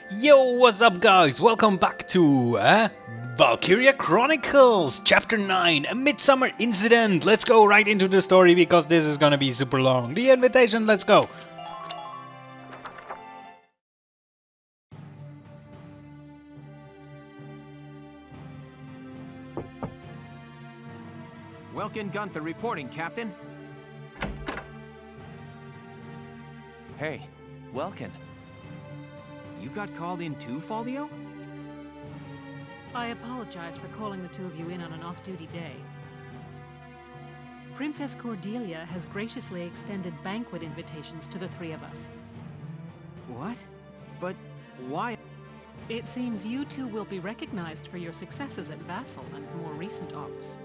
Yo, what's up guys? Welcome back to Valkyria Chronicles, Chapter 9, a Midsummer incident. Let's go right into the story because this is gonna be super long. The invitation, let's go. Welkin Gunther reporting, Captain. Hey, Welkin. You got called in too, Faldio? I apologize for calling the two of you in on an off-duty day. Princess Cordelia has graciously extended banquet invitations to the three of us. What? But why? It seems you two will be recognized for your successes at Vassal and more recent ops.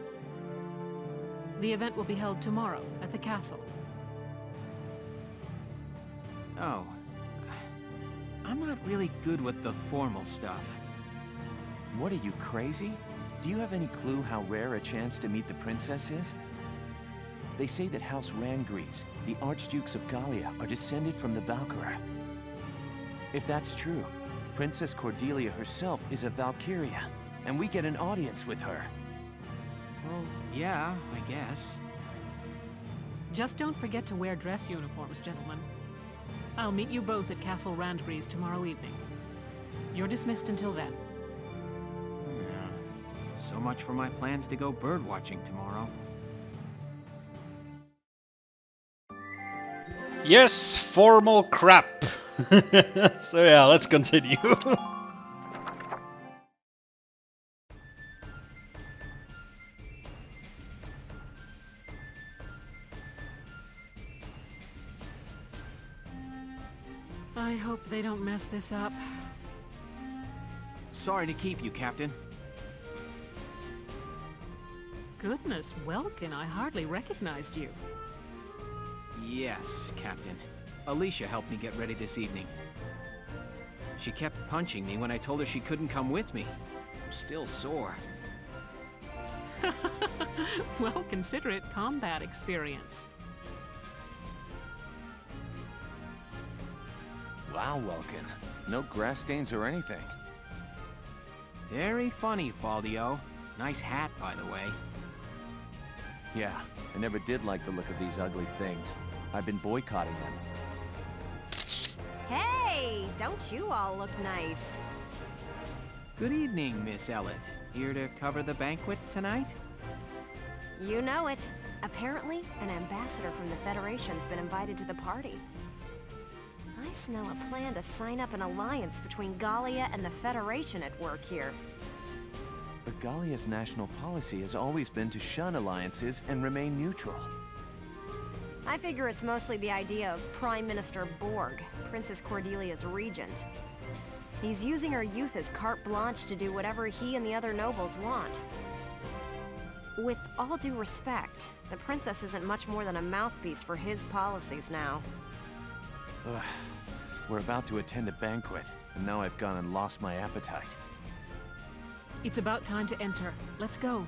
The event will be held tomorrow at the castle. Oh. I'm not really good with the formal stuff. What are you, crazy? Do you have any clue how rare a chance to meet the princess is? They say that House Rangries, the Archdukes of Gallia, are descended from the Valkyria. If that's true, Princess Cordelia herself is a Valkyria, and we get an audience with her. Well, yeah, I guess. Just don't forget to wear dress uniforms, gentlemen. I'll meet you both at Castle Randgrees tomorrow evening. You're dismissed until then. Yeah. So much for my plans to go birdwatching tomorrow. Yes, formal crap. So yeah, let's continue. I hope they don't mess this up. Sorry to keep you, Captain. Goodness, Welkin, I hardly recognized you. Yes, Captain. Alicia helped me get ready this evening. She kept punching me when I told her she couldn't come with me. I'm still sore. Well, consider it combat experience. Wow, Welkin. No grass stains or anything. Very funny, Faldio. Nice hat, by the way. Yeah, I never did like the look of these ugly things. I've been boycotting them. Hey, don't you all look nice? Good evening, Miss Ellett. Here to cover the banquet tonight? You know it. Apparently, an ambassador from the Federation's been invited to the party. I smell a plan to sign up an alliance between Gallia and the Federation at work here. But Gallia's national policy has always been to shun alliances and remain neutral. I figure it's mostly the idea of Prime Minister Borg, Princess Cordelia's regent. He's using her youth as carte blanche to do whatever he and the other nobles want. With all due respect, the princess isn't much more than a mouthpiece for his policies now. Ugh. We're about to attend a banquet, and now I've gone and lost my appetite. It's about time to enter. Let's go.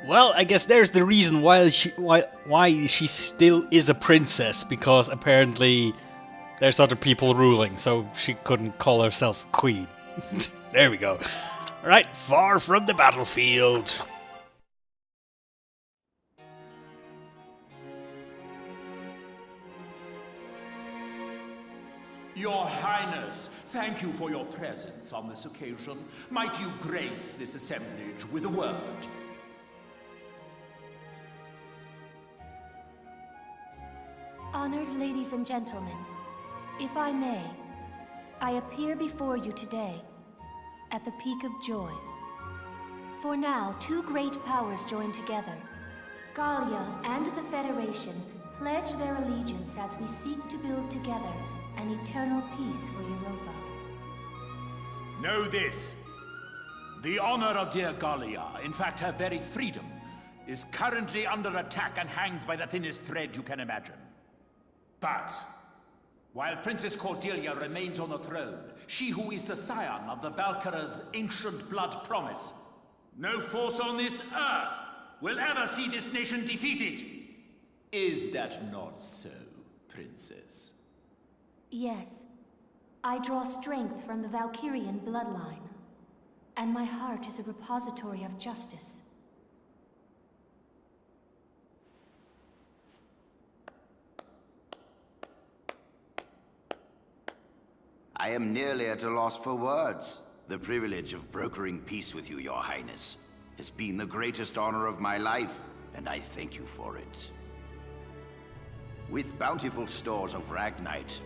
Well, I guess there's the reason why she still is a princess, because apparently there's other people ruling, so she couldn't call herself queen. There we go. Right, far from the battlefield. Your Highness, thank you for your presence on this occasion. Might you grace this assemblage with a word? Honored ladies and gentlemen, if I may, I appear before you today at the peak of joy. For now, two great powers join together. Gallia and the Federation pledge their allegiance as we seek to build together an eternal peace for Europa. Know this. The honor of dear Gallia, in fact her very freedom, is currently under attack and hangs by the thinnest thread you can imagine. But while Princess Cordelia remains on the throne, she who is the scion of the Valkyria's ancient blood promise, no force on this earth will ever see this nation defeated. Is that not so, Princess? Yes. I draw strength from the Valkyrian bloodline. And my heart is a repository of justice. I am nearly at a loss for words. The privilege of brokering peace with you, Your Highness, has been the greatest honor of my life, and I thank you for it. With bountiful stores of Ragnite,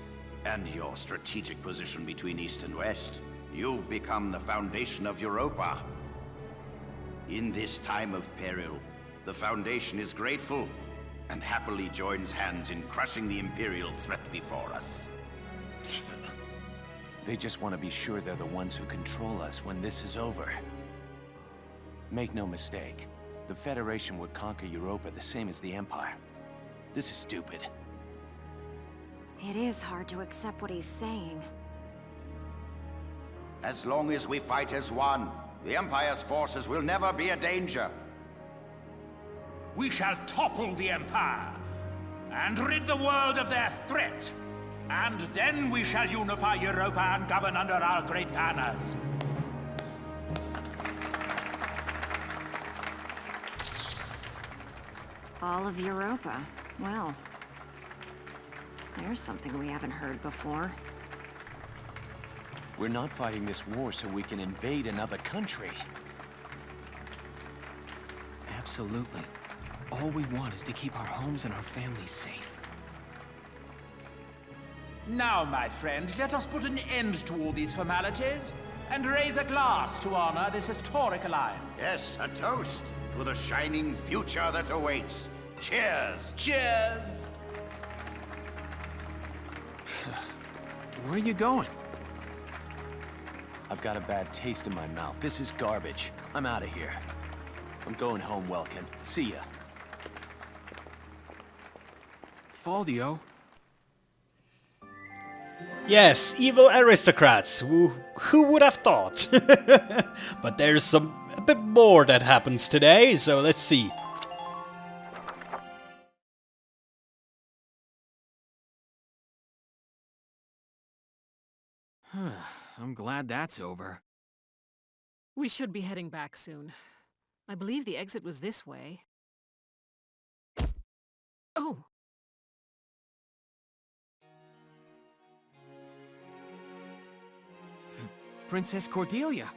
and your strategic position between East and West, you've become the foundation of Europa. In this time of peril, the Foundation is grateful, and happily joins hands in crushing the Imperial threat before us. They just want to be sure they're the ones who control us when this is over. Make no mistake, the Federation would conquer Europa the same as the Empire. This is stupid. It is hard to accept what he's saying. As long as we fight as one, the Empire's forces will never be a danger. We shall topple the Empire, and rid the world of their threat. And then we shall unify Europa and govern under our great banners. All of Europa. Well, there's something we haven't heard before. We're not fighting this war so we can invade another country. Absolutely. All we want is to keep our homes and our families safe. Now, my friend, let us put an end to all these formalities and raise a glass to honor this historic alliance. Yes, a toast to the shining future that awaits. Cheers! Cheers! Where are you going? I've got a bad taste in my mouth. This is garbage. I'm out of here. I'm going home, Welkin. See ya. Faldio? Yes, evil aristocrats. Who would have thought? But there's a bit more that happens today, so let's see. I'm glad that's over. We should be heading back soon. I believe the exit was this way. Oh! Princess Cordelia!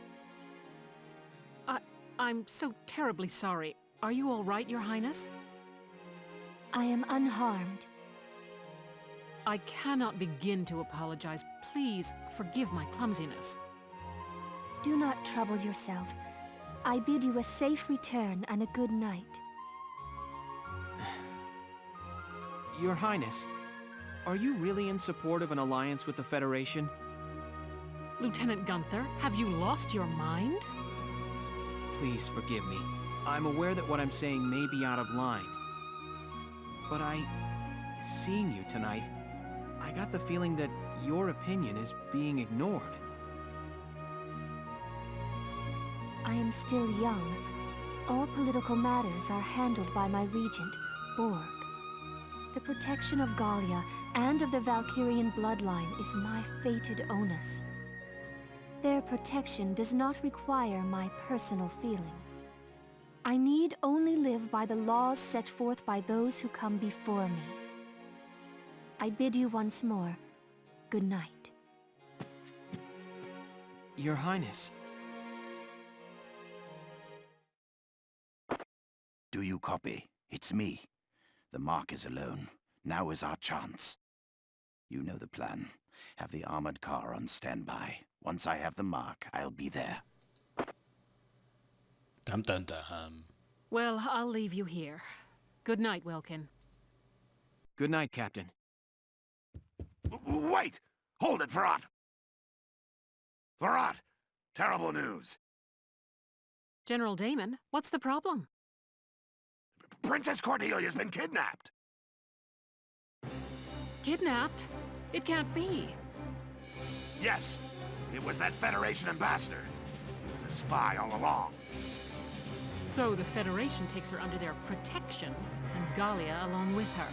I'm so terribly sorry. Are you all right, Your Highness? I am unharmed. I cannot begin to apologize. Please forgive my clumsiness. Do not trouble yourself. I bid you a safe return and a good night. Your Highness, are you really in support of an alliance with the Federation? Lieutenant Gunther, have you lost your mind? Please forgive me. I'm aware that what I'm saying may be out of line. But seeing you tonight, I got the feeling that your opinion is being ignored. I am still young. All political matters are handled by my regent, Borg. The protection of Gallia and of the Valkyrian bloodline is my fated onus. Their protection does not require my personal feelings. I need only live by the laws set forth by those who come before me. I bid you once more, good night. Your Highness. Do you copy? It's me. The Mark is alone. Now is our chance. You know the plan. Have the armored car on standby. Once I have the Mark, I'll be there. Dum dum dum. Well, I'll leave you here. Good night, Welkin. Good night, Captain. Wait! Hold it, Verrat! Verrat! Terrible news! General Damon, what's the problem? Princess Cordelia's been kidnapped! Kidnapped? It can't be. Yes! It was that Federation ambassador. He was a spy all along. So the Federation takes her under their protection, and Gallia along with her.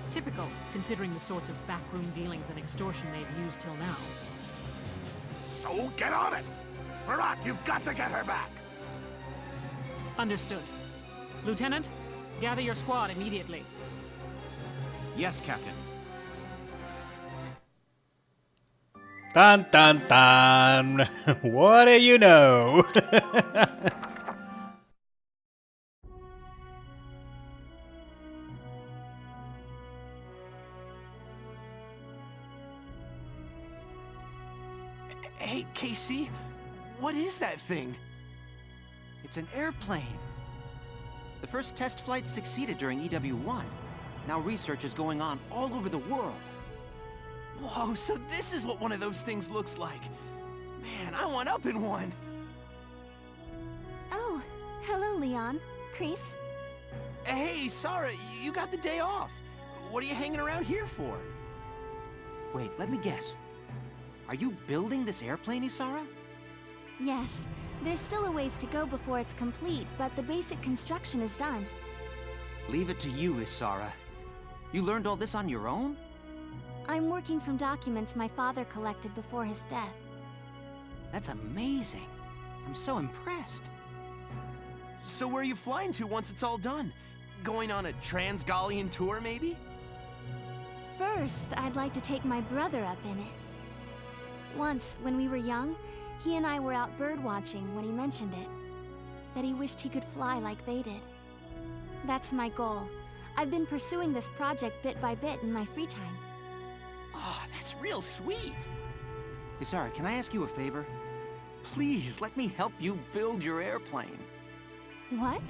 Typical, considering the sorts of backroom dealings and extortion they've used till now. So get on it! Marat, you've got to get her back! Understood. Lieutenant, gather your squad immediately. Yes, Captain. Dun dun dun! What do you know? Hey, Casey, what is that thing? It's an airplane. The first test flight succeeded during EW1. Now research is going on all over the world. Whoa, so this is what one of those things looks like. Man, I want up in one. Oh, hello, Leon. Chris. Hey, Sarah, you got the day off. What are you hanging around here for? Wait, let me guess. Are you building this airplane, Isara? Yes. There's still a ways to go before it's complete, but the basic construction is done. Leave it to you, Isara. You learned all this on your own? I'm working from documents my father collected before his death. That's amazing. I'm so impressed. So where are you flying to once it's all done? Going on a trans-Gallian tour, maybe? First, I'd like to take my brother up in it. Once, when we were young, he and I were out bird-watching when he mentioned it. That he wished he could fly like they did. That's my goal. I've been pursuing this project bit by bit in my free time. Oh, that's real sweet. Isara, can I ask you a favor? Please, let me help you build your airplane. What?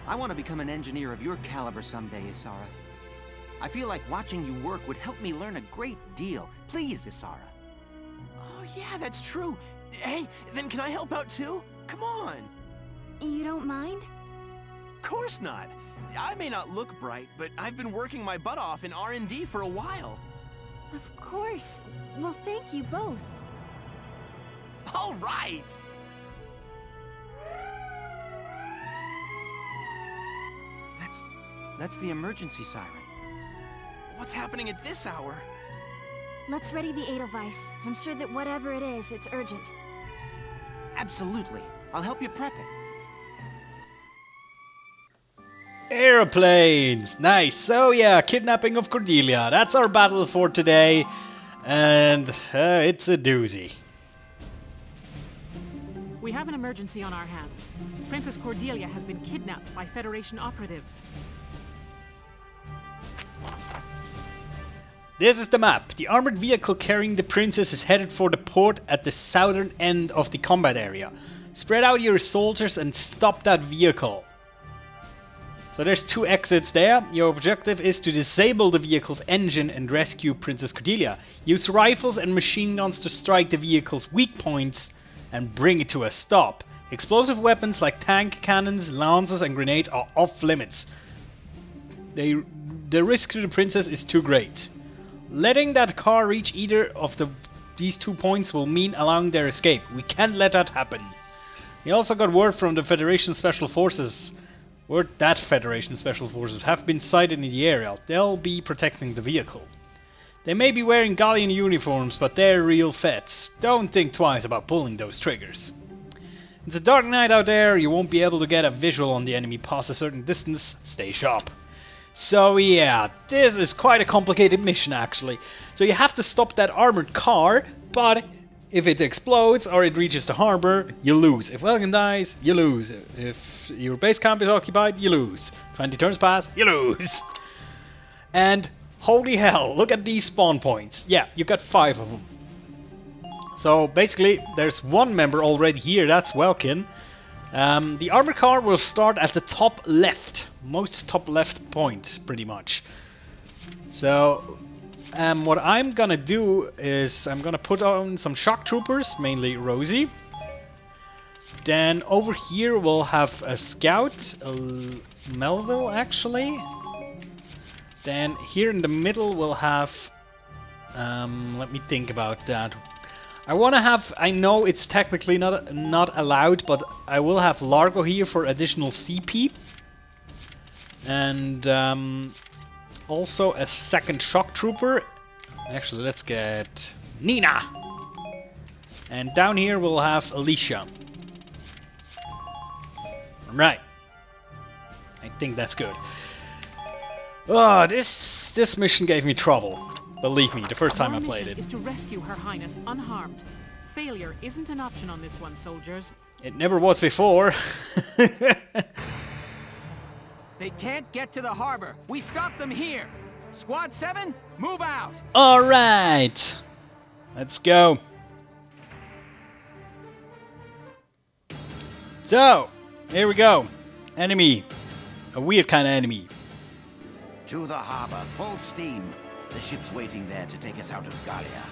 I want to become an engineer of your caliber someday, Isara. I feel like watching you work would help me learn a great deal. Please, Isara. Oh yeah, that's true. Hey, then can I help out too? Come on. You don't mind? Of course not. I may not look bright, but I've been working my butt off in R&D for a while. Of course. Well, thank you both. All right. That's the emergency siren. What's happening at this hour? Let's ready the Edelweiss. I'm sure that whatever it is, it's urgent. Absolutely. I'll help you prep it. Airplanes! Nice! So yeah, kidnapping of Cordelia. That's our battle for today. And it's a doozy. We have an emergency on our hands. Princess Cordelia has been kidnapped by Federation operatives. This is the map. The armored vehicle carrying the princess is headed for the port at the southern end of the combat area. Spread out your soldiers and stop that vehicle. So there's 2 exits there. Your objective is to disable the vehicle's engine and rescue Princess Cordelia. Use rifles and machine guns to strike the vehicle's weak points and bring it to a stop. Explosive weapons like tank cannons, lances and grenades are off limits. The risk to the princess is too great. Letting that car reach either of these 2 points will mean allowing their escape. We can't let that happen. We also got word from the Federation Special Forces. Federation Special Forces have been sighted in the area. They'll be protecting the vehicle. They may be wearing Gallian uniforms, but they're real feds. Don't think twice about pulling those triggers. It's a dark night out there. You won't be able to get a visual on the enemy past a certain distance. Stay sharp. So yeah, this is quite a complicated mission actually. So you have to stop that armored car, but if it explodes or it reaches the harbor, you lose. If Welkin dies, you lose. If your base camp is occupied, you lose. 20 turns pass, you lose. And holy hell, look at these spawn points. Yeah, you got 5 of them. So basically, there's 1 member already here, that's Welkin. The armor car will start at the top left, most top left point, pretty much. So, what I'm gonna do is I'm gonna put on some shock troopers, mainly Rosie. Then over here we'll have a scout, Melville actually. Then here in the middle we'll have, let me think about that. I want to have, I know it's technically not allowed, but I will have Largo here for additional CP. And also a second shock trooper. Actually, let's get Nina. And down here we'll have Alicia. Right. I think that's good. Oh, this mission gave me trouble. Believe me, the first time I played it. Is to rescue Her Highness unharmed. Failure isn't an option on this one, soldiers. It never was before. They can't get to the harbor. We stop them here. Squad 7, move out. All right. Let's go. So, here we go. Enemy. A weird kind of enemy. To the harbor, full steam. The ship's waiting there to take us out of Gallia.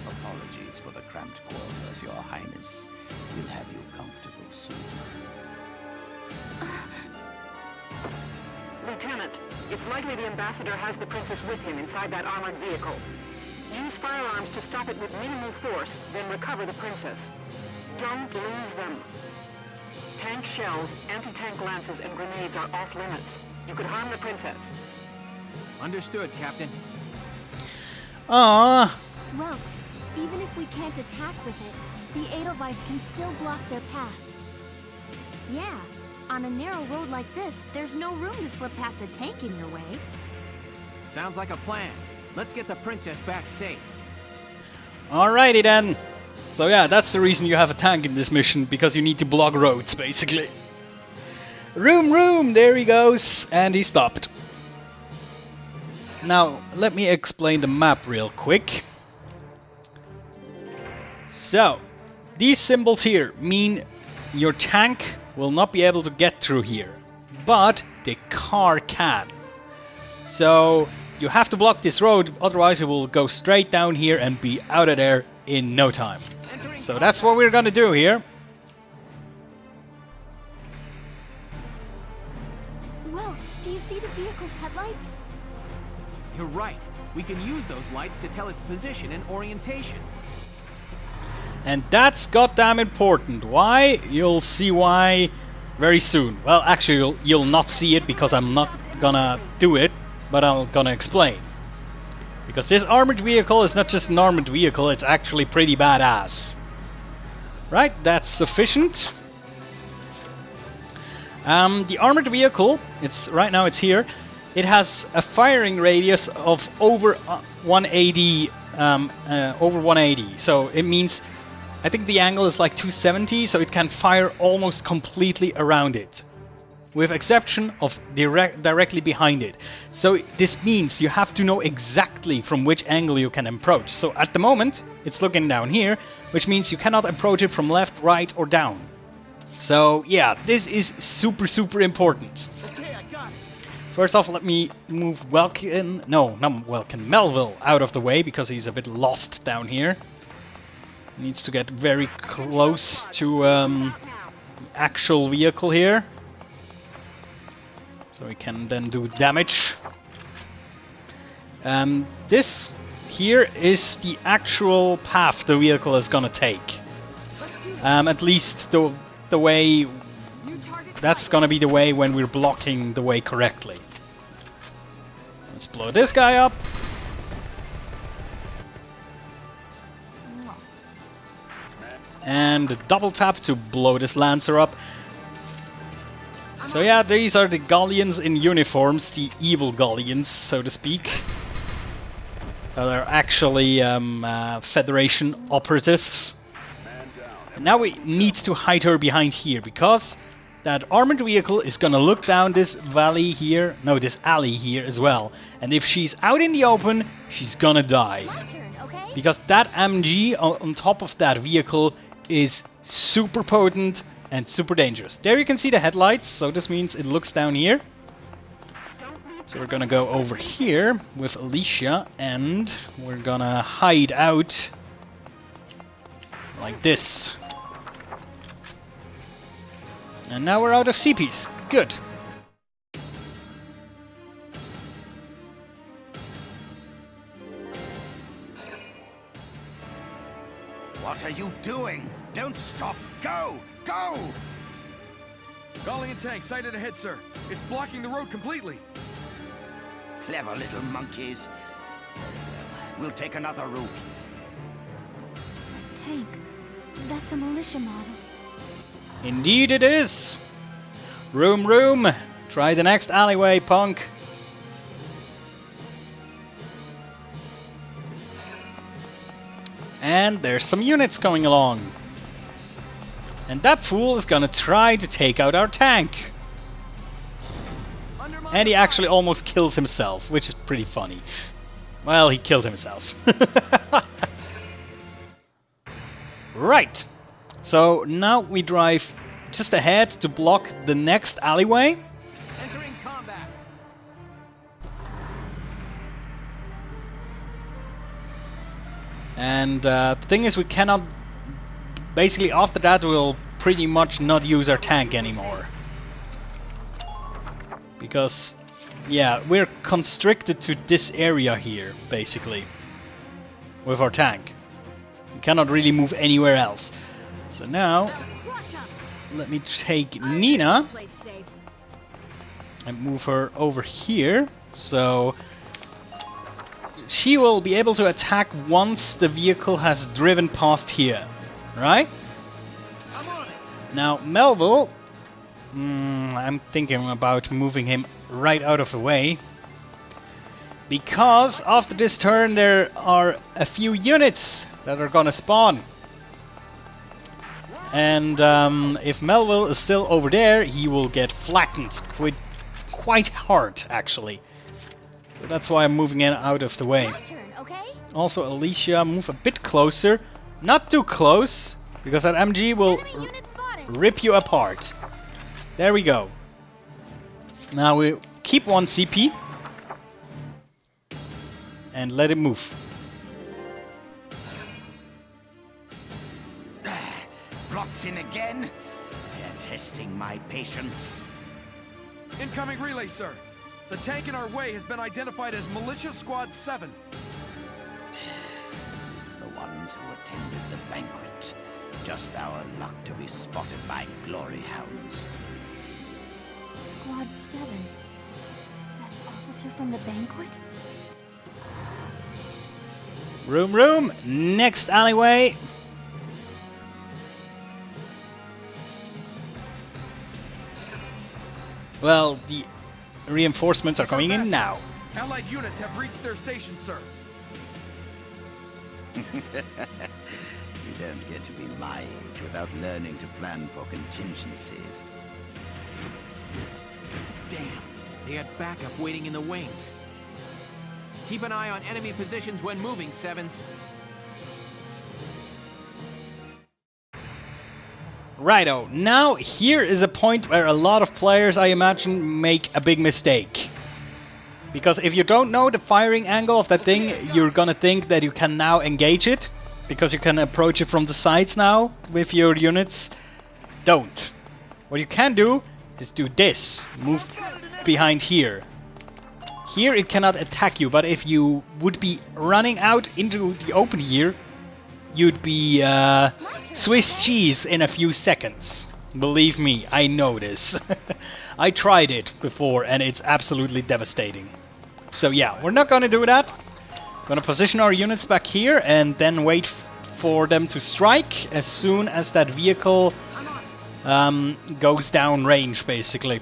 Apologies for the cramped quarters, Your Highness. We'll have you comfortable soon. Lieutenant, it's likely the ambassador has the princess with him inside that armored vehicle. Use firearms to stop it with minimal force, then recover the princess. Don't lose them. Tank shells, anti-tank lances, and grenades are off limits. You could harm the princess. Understood, Captain. Aww. Welks, even if we can't attack with it, the Edelweiss can still block their path. Yeah, on a narrow road like this, there's no room to slip past a tank in your way. Sounds like a plan. Let's get the princess back safe. Alrighty then. So yeah, that's the reason you have a tank in this mission, because you need to block roads, basically. Room, there he goes, and he stopped. Now, let me explain the map real quick. So, these symbols here mean your tank will not be able to get through here, but the car can. So, you have to block this road, otherwise it will go straight down here and be out of there in no time. So that's what we're gonna do here. Welks, do you see the vehicle's headlights? You're right. We can use those lights to tell its position and orientation. And that's goddamn important. Why? You'll see why very soon. Well, actually, you'll not see it because I'm not gonna do it, but I'm gonna explain. Because this armored vehicle is not just an armored vehicle, it's actually pretty badass. Right, that's sufficient. The armored vehicle, right now it's here. It has a firing radius of over 180. Over 180. So it means, I think the angle is like 270, so it can fire almost completely around it, with exception of directly behind it. So this means you have to know exactly from which angle you can approach. So at the moment, it's looking down here, which means you cannot approach it from left, right, or down. So yeah, this is super important. Okay, I got it. First off, let me move Welkin, no, not Welkin, Melville out of the way, because he's a bit lost down here. Needs to get very close to the actual vehicle here, so he can then do damage. This here is the actual path the vehicle is gonna take. At least the way, that's gonna be the way when we're blocking the way correctly. Let's blow this guy up. And double tap to blow this Lancer up. So yeah, these are the Gallians in uniforms, the evil Gallians, so to speak. They're actually Federation operatives. And now we need to hide her behind here, because that armored vehicle is gonna look down this valley here, no, this alley here as well. And if she's out in the open, she's gonna die. Because that MG on top of that vehicle is super potent and super dangerous. There you can see the headlights, so this means it looks down here. So we're gonna go over here with Alicia, and we're gonna hide out like this. And now we're out of CPs. Good. What are you doing? Don't stop! Go! Go! Gallian tank sighted ahead, sir. It's blocking the road completely. Clever little monkeys. We'll take another route. Tank. That's a militia model. Indeed it is. Room, room. Try the next alleyway, punk. And there's some units coming along. And that fool is gonna try to take out our tank. And he actually almost kills himself, which is pretty funny. Well, he killed himself. Right. So now we drive just ahead to block the next alleyway. Entering combat. And the thing is, we cannot... Basically, after that, we'll pretty much not use our tank anymore. Because, yeah, we're constricted to this area here, basically. With our tank. We cannot really move anywhere else. So now, let me take Nina and move her over here. So she will be able to attack once the vehicle has driven past here. Right? Now, Melville, I'm thinking about moving him right out of the way. Because after this turn there are a few units that are gonna spawn. And if Melville is still over there, he will get flattened quite hard, actually. So that's why I'm moving it out of the way. Also, Alicia, move a bit closer. Not too close, because that MG will rip you apart. There we go. Now we keep 1 CP. And let it move. Blocked in again? They're testing my patience. Incoming relay, sir. The tank in our way has been identified as Militia Squad 7. The ones who attended the banquet. Just our luck to be spotted by glory hounds. Squad 7. That officer from the banquet? Room, room. Next alleyway. Well, the reinforcements are coming in now. Allied units have reached their station, sir. You don't get to be my age without learning to plan for contingencies. Damn, they had backup waiting in the wings. Keep an eye on enemy positions when moving, Sevens. Righto, now here is a point where a lot of players, I imagine, make a big mistake. Because if you don't know the firing angle of that thing, you're gonna think that you can now engage it. Because you can approach it from the sides now with your units. Don't. What you can do is do this. Move behind here. Here it cannot attack you, but if you would be running out into the open here, you'd be Swiss cheese in a few seconds. Believe me, I know this. I tried it before and it's absolutely devastating. So yeah, we're not gonna do that. Gonna position our units back here and then wait for them to strike as soon as that vehicle goes down range, basically.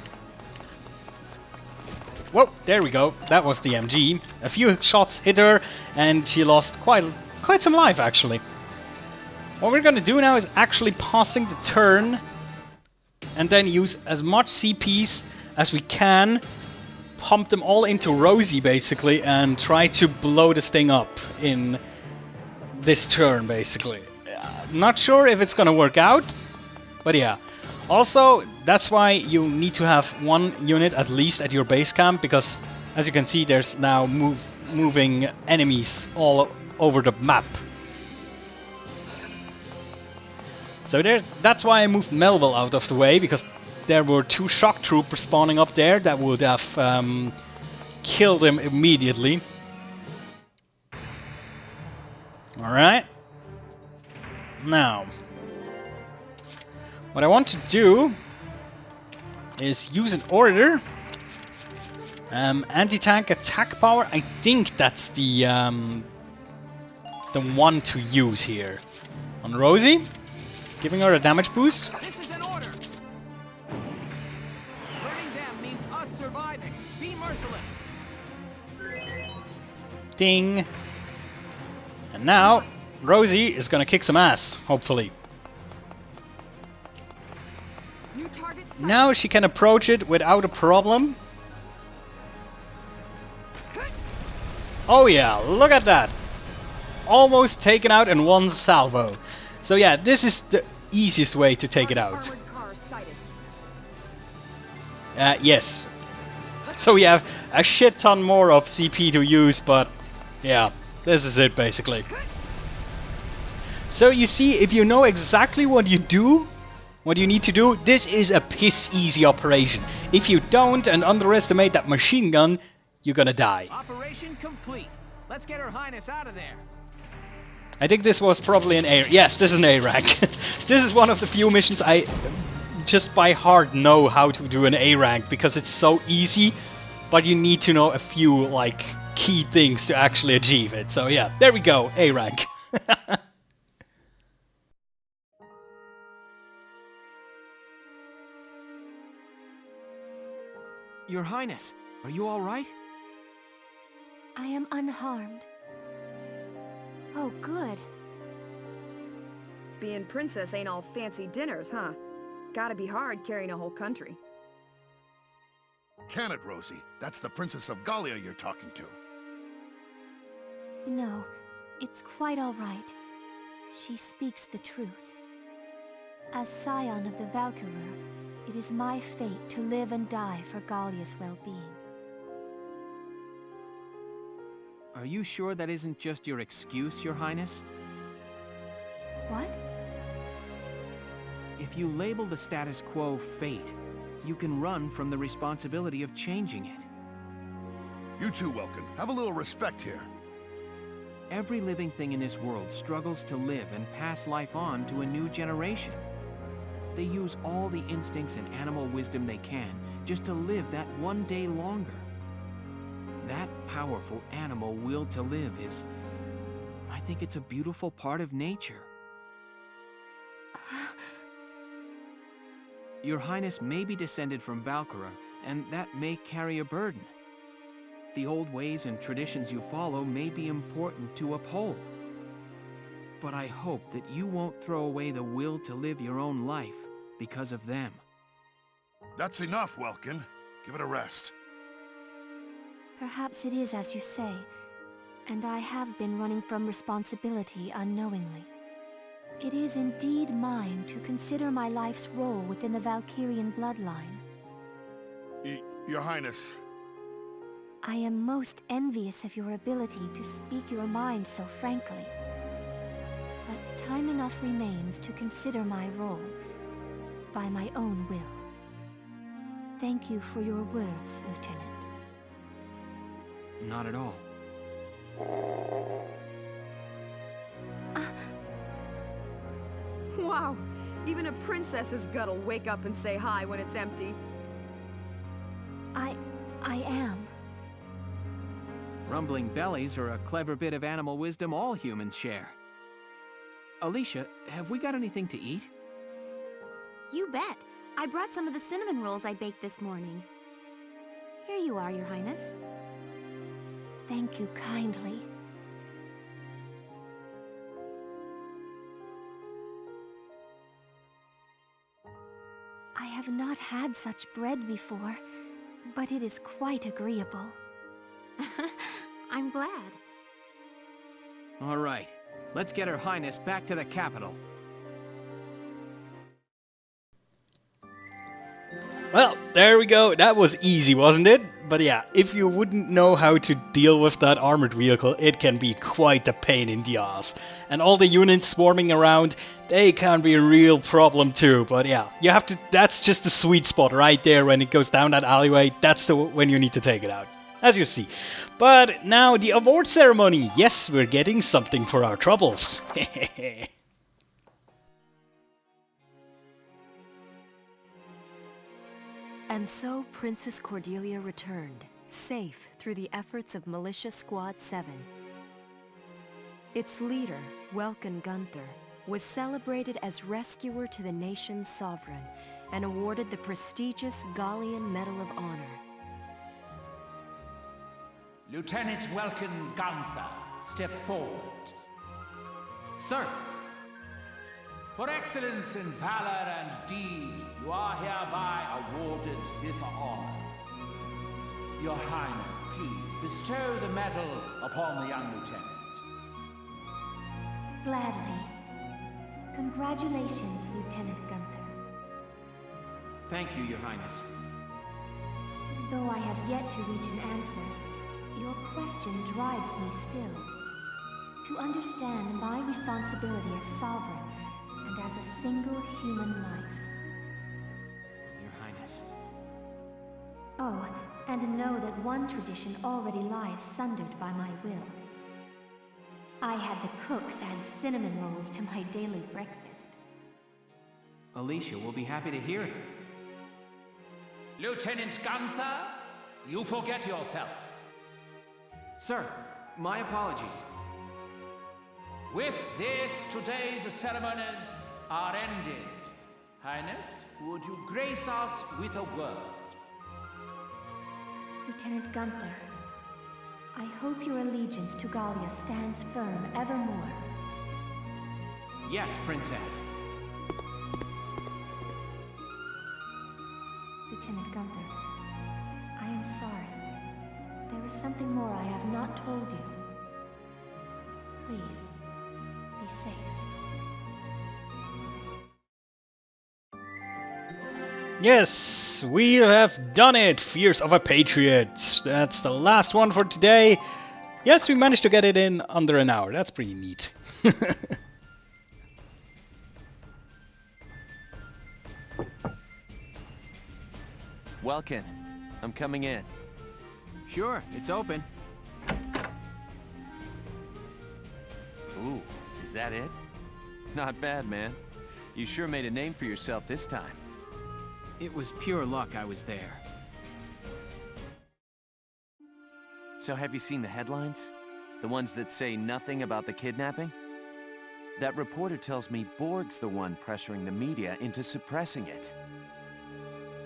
Whoa, there we go. That was the MG. A few shots hit her and she lost quite some life, actually. What we're gonna do now is actually passing the turn and then use as much CPs as we can, pump them all into Rosie basically, and try to blow this thing up in this turn basically. Not sure if it's gonna work out, but yeah. Also, that's why you need to have 1 unit at least at your base camp, because as you can see there's now moving enemies all over the map. So that's why I moved Melville out of the way, because there were 2 shock troopers spawning up there that would have killed him immediately. Alright. Now, what I want to do is use an order Anti-tank attack power. I think that's the one to use here. On Rosie, giving her a damage boost. This is an order. Burning them means us surviving. Be merciless. Ding. And now, Rosie is gonna kick some ass, hopefully. New target sighted. Now she can approach it without a problem. Oh yeah, look at that! Almost taken out in one salvo. So yeah, this is the easiest way to take it out. Armored car sighted. Yes. So we have a shit ton more of CP to use, but yeah, this is it basically. So you see, if you know exactly what you need to do, this is a piss easy operation. If you don't and underestimate that machine gun, you're gonna die. Operation complete. Let's get Her Highness out of there. I think this was probably an A. Yes, this is an A rank. This is one of the few missions I just by heart know how to do an A rank because it's so easy, but you need to know a few like key things to actually achieve it. So yeah, there we go, A rank. Your Highness, are you all right? I am unharmed. Oh, good. Being princess ain't all fancy dinners, huh? Gotta be hard carrying a whole country. Can it, Rosie? That's the Princess of Gallia you're talking to. No, it's quite all right. She speaks the truth. As scion of the Valkyria, it is my fate to live and die for Gallia's well-being. Are you sure that isn't just your excuse, Your Highness? What? If you label the status quo fate, you can run from the responsibility of changing it. You too, Welkin. Have a little respect here. Every living thing in this world struggles to live and pass life on to a new generation. They use all the instincts and animal wisdom they can just to live that one day longer. That powerful animal will to live is... I think it's a beautiful part of nature. Your Highness may be descended from Valkyria, and that may carry a burden. The old ways and traditions you follow may be important to uphold. But I hope that you won't throw away the will to live your own life because of them. That's enough, Welkin. Give it a rest. Perhaps it is as you say, and I have been running from responsibility unknowingly. It is indeed mine to consider my life's role within the Valkyrian bloodline. Your Highness. I am most envious of your ability to speak your mind so frankly. But time enough remains to consider my role by my own will. Thank you for your words, Lieutenant. Not at all. Wow, even a princess's gut'll wake up and say hi when it's empty. I am. Rumbling bellies are a clever bit of animal wisdom all humans share. Alicia, have we got anything to eat? You bet. I brought some of the cinnamon rolls I baked this morning. Here you are, Your Highness. Thank you kindly. I have not had such bread before, but it is quite agreeable. I'm glad. All right, let's get Her Highness back to the capital. Well, there we go. That was easy, wasn't it? But yeah, if you wouldn't know how to deal with that armored vehicle, it can be quite a pain in the ass. And all the units swarming around, they can be a real problem too. But yeah, you have to. That's just the sweet spot right there when it goes down that alleyway. That's when you need to take it out, as you see. But now the award ceremony. Yes, we're getting something for our troubles. And so Princess Cordelia returned, safe through the efforts of Militia Squad 7. Its leader, Welkin Gunther, was celebrated as rescuer to the nation's sovereign and awarded the prestigious Gallian Medal of Honor. Lieutenant Welkin Gunther, step forward. Sir! For excellence in valor and deed, you are hereby awarded this honor. Your Highness, please bestow the medal upon the young lieutenant. Gladly. Congratulations, Lieutenant Gunther. Thank you, Your Highness. Though I have yet to reach an answer, your question drives me still. To understand my responsibility as sovereign and as a single human life. Your Highness. Oh, and know that one tradition already lies sundered by my will. I had the cooks add cinnamon rolls to my daily breakfast. Alicia will be happy to hear it. Lieutenant Gunther, you forget yourself. Sir, my apologies. With this, today's ceremonies are ended. Highness, would you grace us with a word? Lieutenant Gunther, I hope your allegiance to Gallia stands firm evermore. Yes, Princess. Lieutenant Gunther, I am sorry. There is something more I have not told you. Please, be safe. Yes, we have done it! Fears of a Patriot. That's the last one for today. Yes, we managed to get it in under an hour. That's pretty neat. Welkin, I'm coming in. Sure, it's open. Ooh, is that it? Not bad, man. You sure made a name for yourself this time. It was pure luck I was there. So have you seen the headlines? The ones that say nothing about the kidnapping? That reporter tells me Borg's the one pressuring the media into suppressing it.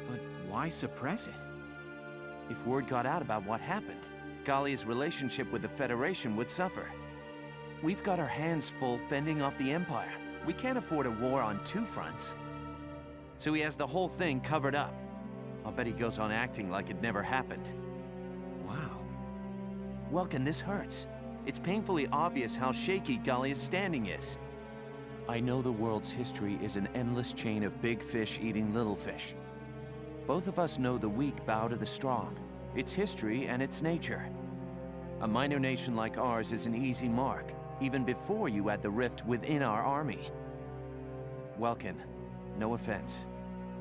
But why suppress it? If word got out about what happened, Gallia's relationship with the Federation would suffer. We've got our hands full fending off the Empire. We can't afford a war on two fronts. So he has the whole thing covered up. I'll bet he goes on acting like it never happened. Wow. Welkin, this hurts. It's painfully obvious how shaky Gallia's standing is. I know the world's history is an endless chain of big fish eating little fish. Both of us know the weak bow to the strong. It's history and it's nature. A minor nation like ours is an easy mark, even before you add the rift within our army. Welkin, no offense,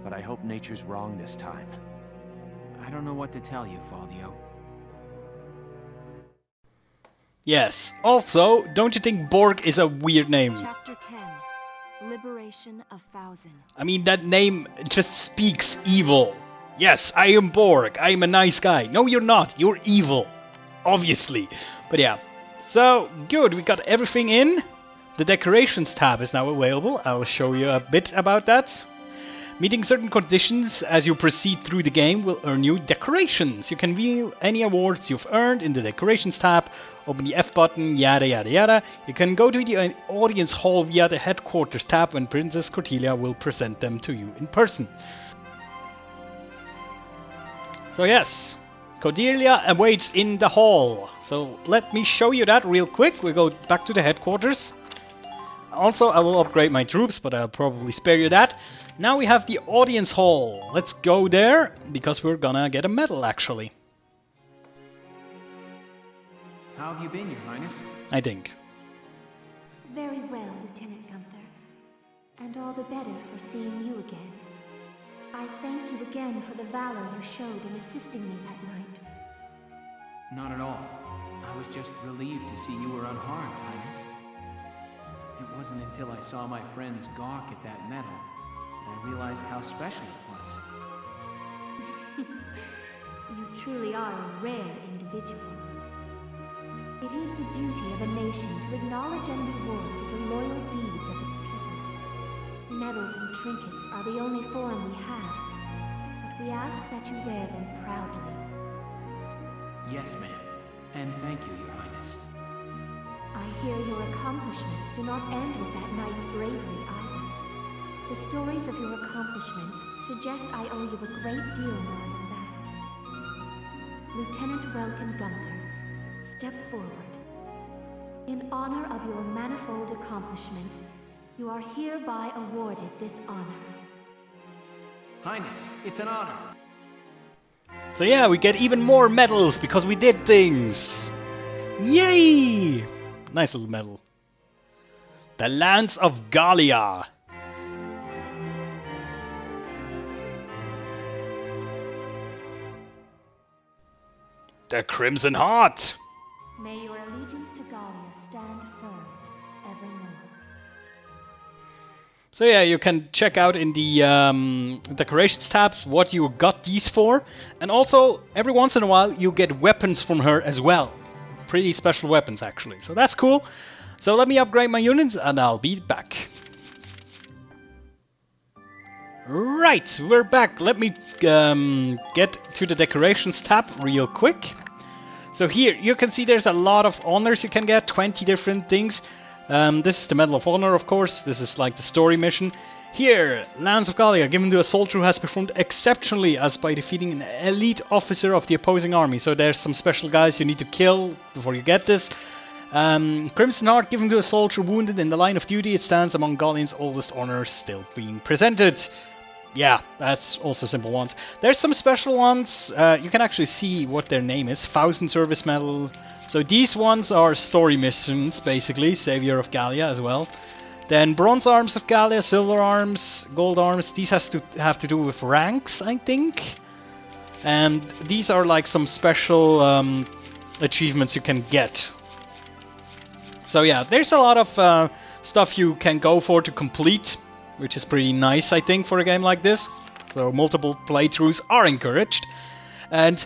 but I hope nature's wrong this time. I don't know what to tell you, Faldio. Yes, also, don't you think Borg is a weird name? Chapter 10, Liberation of Thousand. I mean, that name just speaks evil. Yes, I am Borg, I am a nice guy. No, you're not, you're evil. Obviously. But yeah, so good, we got everything in. The decorations tab is now available. I'll show you a bit about that. Meeting certain conditions as you proceed through the game will earn you decorations. You can view any awards you've earned in the decorations tab. Open the F button, yada yada yada. You can go to the audience hall via the headquarters tab when Princess Cordelia will present them to you in person. So yes, Cordelia awaits in the hall. So let me show you that real quick. We go back to the headquarters. Also, I will upgrade my troops, but I'll probably spare you that. Now we have the audience hall. Let's go there, because we're gonna get a medal, actually. How have you been, Your Highness? I think. Very well, Lieutenant Gunther. And all the better for seeing you again. I thank you again for the valor you showed in assisting me that night. Not at all. I was just relieved to see you were unharmed, Highness. It wasn't until I saw my friends gawk at that medal that I realized how special it was. You truly are a rare individual. It is the duty of a nation to acknowledge and reward the loyal deeds of its people. Medals and trinkets are the only form we have, but we ask that you wear them proudly. Yes, ma'am. And thank you, Your Highness. I hear your accomplishments do not end with that knight's bravery either. The stories of your accomplishments suggest I owe you a great deal more than that. Lieutenant Welkin Gunther, step forward. In honor of your manifold accomplishments, you are hereby awarded this honor. Highness, it's an honor. So yeah, we get even more medals because we did things. Yay! Nice little medal. The Lands of Gallia. The Crimson Heart. May your allegiance to Gallia stand firm evermore. So yeah, you can check out in the decorations tab what you got these for. And also, every once in a while, you get weapons from her as well. Pretty special weapons, actually. So that's cool. So let me upgrade my units, and I'll be back. Right, we're back. Let me get to the decorations tab real quick. So here, you can see there's a lot of honors you can get, 20 different things. This is the Medal of Honor, of course. This is like the story mission. Here, Lands of Gallia, given to a soldier who has performed exceptionally as by defeating an elite officer of the opposing army. So there's some special guys you need to kill before you get this. Crimson Heart, given to a soldier wounded in the line of duty. It stands among Gallian's oldest honors still being presented. Yeah, that's also simple ones. There's some special ones. You can actually see what their name is. 1000 Service Medal. So these ones are story missions, basically. Savior of Gallia as well. Then Bronze Arms of Gallia, Silver Arms, Gold Arms. These have to do with ranks, I think. And these are like some special achievements you can get. So yeah, there's a lot of stuff you can go for to complete, which is pretty nice, I think, for a game like this. So multiple playthroughs are encouraged. And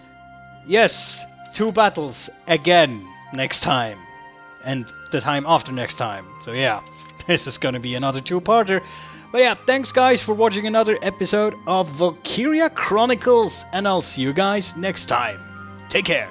yes, 2 battles again next time. And the time after next time. So yeah, this is gonna be another 2-parter. But yeah, thanks guys for watching another episode of Valkyria Chronicles. And I'll see you guys next time. Take care.